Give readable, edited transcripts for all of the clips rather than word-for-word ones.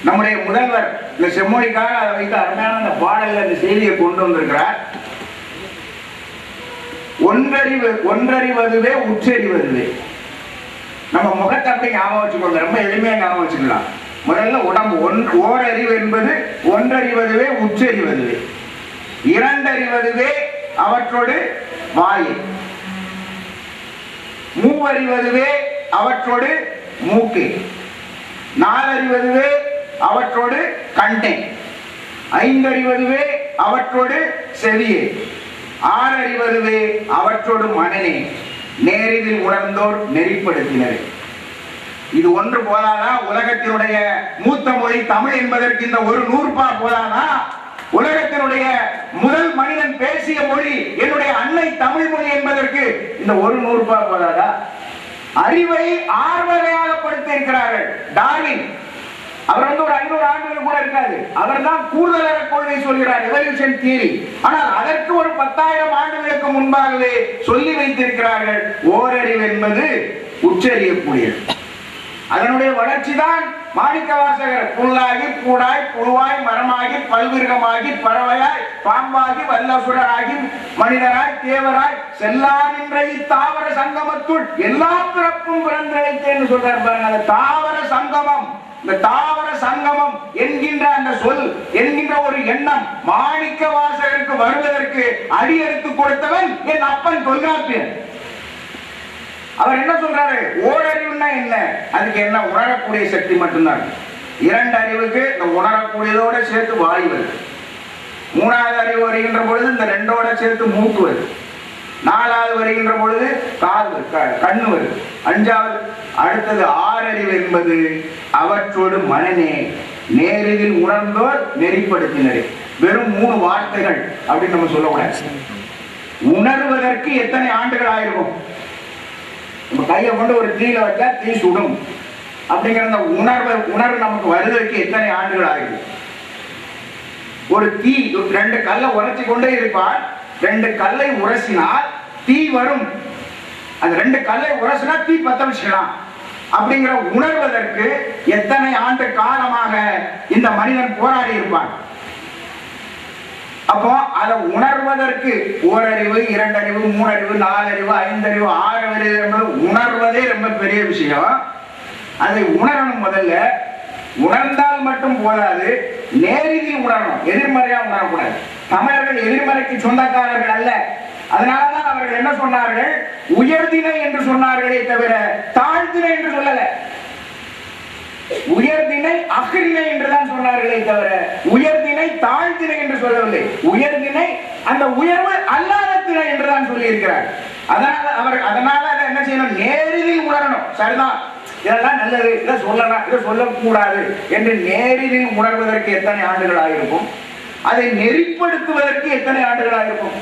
நம்முடைய முதல்வர் இந்த செம்மொழிக்காக அதை வைத்து அருமையான அந்த பாடல்ல அந்த செய்தியை கொண்டு வந்திருக்கிறார். ஒன்றறிவதுவே உற்றறிவதுவே. நம்ம முகத்தை அப்படி ஞாபகம் வச்சுக்கோங்க, ரொம்ப எளிமையா ஞாபகம் வச்சுக்கலாம். முதல்ல உடம்பு ஓரறிவு என்பது ஒன்றறிவதுவே உற்றறிவதுவே. இரண்டறிவதுவே அவற்றோடு வாய். மூவறிவதுவே அவற்றோடு மூக்கு. நாலறிவதுவே அவற்றோடு கண்ணே. ஐந்தறிவதுவே அவற்றோடு செவியே. ஆறறிவதுவே அவற்றோடு மனனே. நேரில் உணர்ந்தோர் நெறிப்படுத்தினர். இது ஒன்று போதாதா? உலகத்தினுடைய மூத்த மொழி தமிழ் என்பதற்கு இந்த ஒரு நூற்பா போதாதா? உலகத்தினுடைய முதல் மனிதன் பேசிய மொழி என்னுடைய அன்னை தமிழ் மொழி என்பதற்கு இந்த ஒரு நூற்பா போதாதா? அறிவை ஆர்வரையாகப்படுத்தி இருக்கிறார்கள். டார்வின் அவர் ஒரு 500 ஆண்டுகள் கூட இருக்காது. அவர் தான் கூடுதலற கொள்கை சொல்கிறார், எவல்யூஷன் தியரி. ஆனால் அதற்கு ஒரு 10,000 ஆண்டுகளுக்கு முன்பாகவே சொல்லி வைத்திருக்கிறார்கள். ஓரறிவு என்பது உச்சரியக்கூடியது. அதனுடைய வளர்ச்சி தான் மாணிக்கவாசகர் புல்லாகி பூடாய் புழுவாய் மரமாகி பல்விருகமாகி பறவையாய் பாம்பாகி வல்லசுரராகி மனிதராய் தேவராய் செல்லானின்ற தாவர சங்கமத்துள் எல்லா பிறப்பும் பிறந்தழைத்தேன்னு சொல்றார் பாருங்க. அந்த தாவர சங்கமம், இந்த தாவர சங்கமம் என்கின்ற அந்த சொல் என்கின்ற ஒரு எண்ணம் மாணிக்கவாசகருக்கு வருவதற்கு அடியெடுத்து கொடுத்தவன் என் அப்பன் தொல்காப்பியன். அவர் என்ன சொல்றாரு? ஓரறிவுன்னா என்ன? அதுக்கு என்ன? உணரக்கூடிய சக்தி மட்டும்தான். இரண்டு அறிவுக்கு இந்த உணரக்கூடியதோட சேர்த்து வாய் வருது. மூணாவது அறிவு வருகின்ற பொழுது இந்த ரெண்டோட சேர்த்து மூக்கு வருது. நாலாவது வருகின்ற பொழுது காது கண்ணு வருது. அஞ்சாவது அடுத்தது ஆறறிவு என்பது அவற்றோடு மனனே. நேரில் உணர்ந்தோர் நெறிப்படுத்தினர். வெறும் 3 வார்த்தைகள் அப்படின்னு நம்ம சொல்லக்கூடாது. உணர்வதற்கு எத்தனை ஆண்டுகள் ஆயிருக்கும்? நம்ம கையை கொண்டு ஒரு தீயில வச்சா தீ சுடும் அப்படிங்கிற அந்த உணர்வு நமக்கு வருவதற்கு எத்தனை ஆண்டுகள் ஆகும்? ஒரு தீ 2 கல்லை உரைச்சி கொண்டே இருப்பார். 2 கல்லை உரசினால் தீ வரும். அந்த 2 கல்லை உரசினா தீ பத்த வச்சுக்கலாம். அப்படிங்கிற உணர்வதற்கு எத்தனை ஆண்டு காலமாக இந்த மனிதன் போராடி இருப்பான். அப்போ அதை உணர்வதற்கு ஓரறிவு, 2 அறிவு, 3 அறிவு, 4 அறிவு, 5 அறிவு, 6 அறிவு என்பது உணர்வதே ரொம்ப பெரிய விஷயம். அதை உணரணும். முதல்ல உணர்ந்தால் மட்டும் போதாது, நேரில் உணரணும். எதிர்மறையா உணரக்கூடாது. தமிழர்கள் எதிர்மறைக்கு சொந்தக்காரர்கள் அல்ல. அதனாலதான் அவர்கள் என்ன சொன்னார்கள்? உயர்திணை என்று சொன்னார்களே தவிர தாழ்திணை என்று சொல்லல. உயர்திணை அகிரிணை என்றுதான் சொன்னார்களே தவிர உயர்திணை தாழ்திணை என்று சொல்லவில்லை. உயர்திணை அந்த உயர்வு அல்லாத திணை என்றுதான் சொல்லி இருக்கிறார். அதனால என்ன செய்யணும்? நேரில் உணரணும். சரிதான், இதெல்லாம் நல்லது, இதை சொல்லலாம், இதை சொல்லக்கூடாது என்று நேரில் உணர்வதற்கு எத்தனை ஆண்டுகள் ஆகிருக்கும்? அதை நெறிப்படுத்துவதற்கு எத்தனை ஆண்டுகள் ஆகிருக்கும்?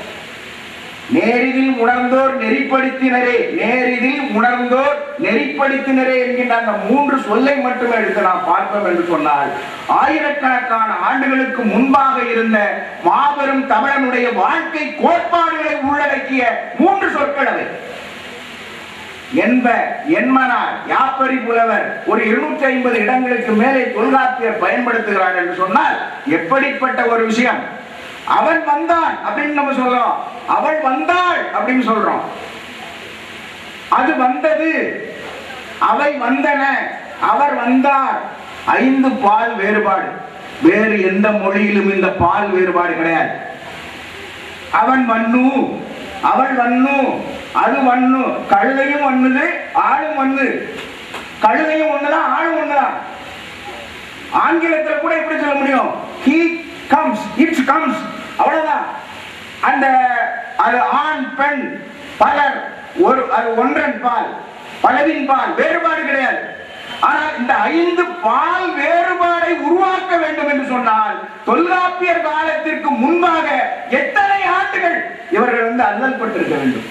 நேரில் உணர்ந்தோர் நெறிப்படுத்தினரே, நேரில் உணர்ந்தோர் நெறிப்படுத்தினரே என்கின்ற அந்த 3 சொல்லை மட்டுமே எடுத்து நாம் பார்ப்போம் என்று சொன்னால், ஆயிரக்கணக்கான ஆண்டுகளுக்கு முன்பாக இருந்த மாபெரும் தமிழனுடைய வாழ்க்கை கோட்பாடுகளை உள்ளடக்கிய 3 சொற்கள் அவை. என்மனார் யாப்பரி புலவர் ஒரு 250 இடங்களுக்கு மேலே தொல்காப்பியர் பயன்படுத்துகிறார் என்று சொன்னால் எப்படிப்பட்ட ஒரு விஷயம்! அவன் வந்தான் அப்படின்னு நம்ம சொல்றோம், அவள் வந்தாள் அப்படின்னு சொல்றோம். அது வந்தது, அவை வந்தன, அவர் வந்தார். 5 பால் வேறுபாடு. வேறு எந்த மொழியிலும் இந்த பால் வேறுபாடு கிடையாது. அவன் வன்னு, அவள் வன்னு, அது வன்னு. கழுதையும் வன்னுது, ஆளும் வன்னு. கழுதையும் ஒண்ணுதான், ஆளும் ஒண்ணுதான். ஆங்கிலத்தில் கூட எப்படி சொல்ல முடியும்? he comes, it comes, அவ்வளவுதான். அந்த அது ஆண் பெண் பலர், அது ஒன்றன் பால், பலவின் பால், வேறுபாடு கிடையாது. ஆனால் இந்த 5 பால் வேறுபாடை உருவாக்க வேண்டும் என்று சொன்னால் தொல்காப்பியர் காலத்திற்கு முன்பாக எத்தனை ஆண்டுகள் இவர்கள் அல்லல் பட்டிருக்க வேண்டும்,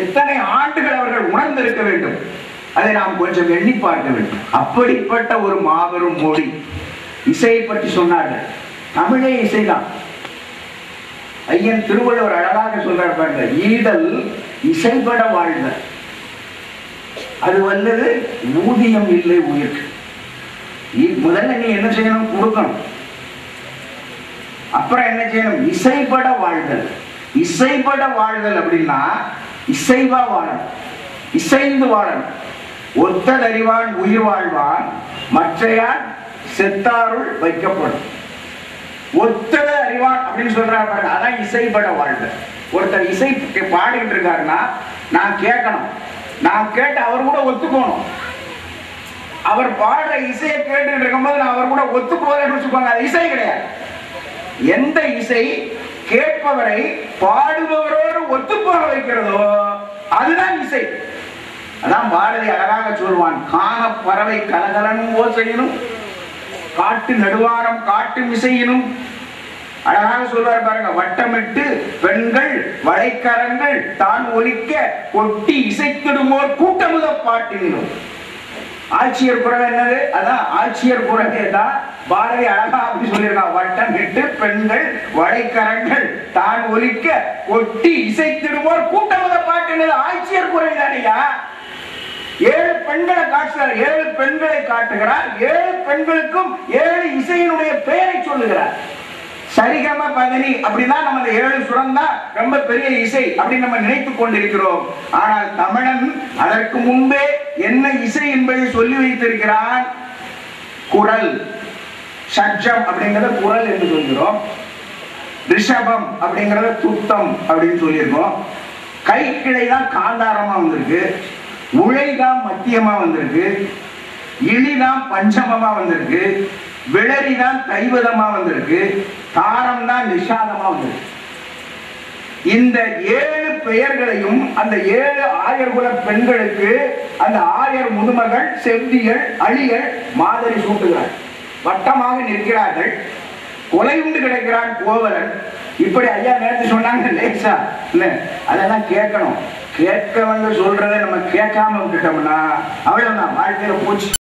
எத்தனை ஆண்டுகள் அவர்கள் உணர்ந்திருக்க வேண்டும், அதை நாம் கொஞ்சம் எண்ணி பார்க்க வேண்டும். அப்படிப்பட்ட ஒரு மாபெரும் மொழி. இசையை பற்றி சொன்னார்கள். தமிழே இசைதான். ஐயன் திருவள்ளுவர் அழகாக சொல்றார் பாருங்க, ஈதல் இசைப்பட வாழ்ந்த அது வல்லது ஊதியம் இல்லை உயிர். முதல்ல நீ என்ன செய்யணும்? கொடுக்கணும். அப்புறம் என்ன செய்யணும்? இசைப்பட வாழ்தல். இசைப்பட வாழ்தல் அப்படின்னா இசைவா வாழணும், இசைந்து வாழணும். ஒத்ததறிவான் உயிர் வாழ்வான், மற்றையான் செத்தாருள் வைக்கப்படும். ஒத்தத அறிவான் அப்படின்னு சொல்றாரு பாருங்க, அதான் இசைப்பட வாழ்தல். ஒருத்தர் இசை பாடிட்டு இருக்காருன்னா நான் கேட்கணும், நான் கேட்டு அவர் கூட ஒத்துக்கணும். அவர் பாடுற இசையை கேட்டு இருக்கும்போது நான் அவர் கூட ஒத்து போறேன்னு வச்சுக்கோங்க, அது இசை கிடையாது. எந்த இசை கேட்பவரை பாடுபவரோடு ஒத்து போக வைக்கிறதோ அதுதான் இசை. அதான் பாரதி அழகாக சொல்வான், காண பறவை கலகலனும் ஓசையினும் காட்டு நடுவாரம் காட்டு இசையினும். அழகாக சொல்வார் பாருங்க, வட்டமிட்டு பெண்கள் வளைக்கரங்கள் தான் ஒலிக்க கொட்டி இசைத்திடுமோர் கூட்டமுத பாட்டினும். ஆட்சியர் குரல் என்னது? அதான் ஆட்சியர் குரலே தான் பாரதி அழகா அப்படி சொல்லியிருக்கான். வட்டமிட்டு பெண்கள் வளைக்கரங்கள் தான் ஒலிக்க கொட்டி இசைத்திடுமோர் கூட்டமுத பாட்டினது ஆட்சியர் குரல் தானையா. 7 பெண்களை காட்டுகிறார், 7 பெண்களை காட்டுகிறார், 7 பெண்களுக்கும் 7 இசையினுடைய பெயரை சொல்லுகிறார். சரிகம பதனி அப்படின்னா நம்ம 7 சுரம் தான் ரொம்ப பெரிய இசை அப்படின்னு நம்ம நினைத்துக் கொண்டிருக்கிறோம். ஆனால் தமிழன் அதற்கு முன்பே என்ன இசை என்பதை சொல்லி வைத்திருக்கிறான். குரல், ஷட்ஜம் அப்படிங்கறத குரல் என்று சொல்கிறோம், ரிஷபம் அப்படிங்கறத துத்தம் அப்படின்னு சொல்லியிருக்கோம். கை கிளை தான் காந்தாரமா வந்திருக்கு, உழைதான் மத்தியமா வந்திருக்கு, இழிதான் பஞ்சமமா வந்திருக்கு, விளரிதான் தைவதமா வந்திருக்கு, தாரம் தான் நிஷாதமா வந்திருக்கு. இந்த 7 பெயர்களையும் அந்த 7 ஆயர்குல பெண்களுக்கு அந்த ஆயர் முதுமகள் செவ்வியல் அழியல் மாதிரி சூட்டுகிறார். வட்டமாக நிற்கிறார்கள், கொலை உண்டு கிடைக்கிறான் கோவலன். இப்படி ஐயா நேரத்து சொன்னாங்க லேசா இல்ல, அதெல்லாம் கேட்கணும். கேட்க வந்து சொல்றதை நம்ம கேட்காம விட்டுட்டோம்னா அவ்வளவுதான், வாழ்க்கையில போச்சு.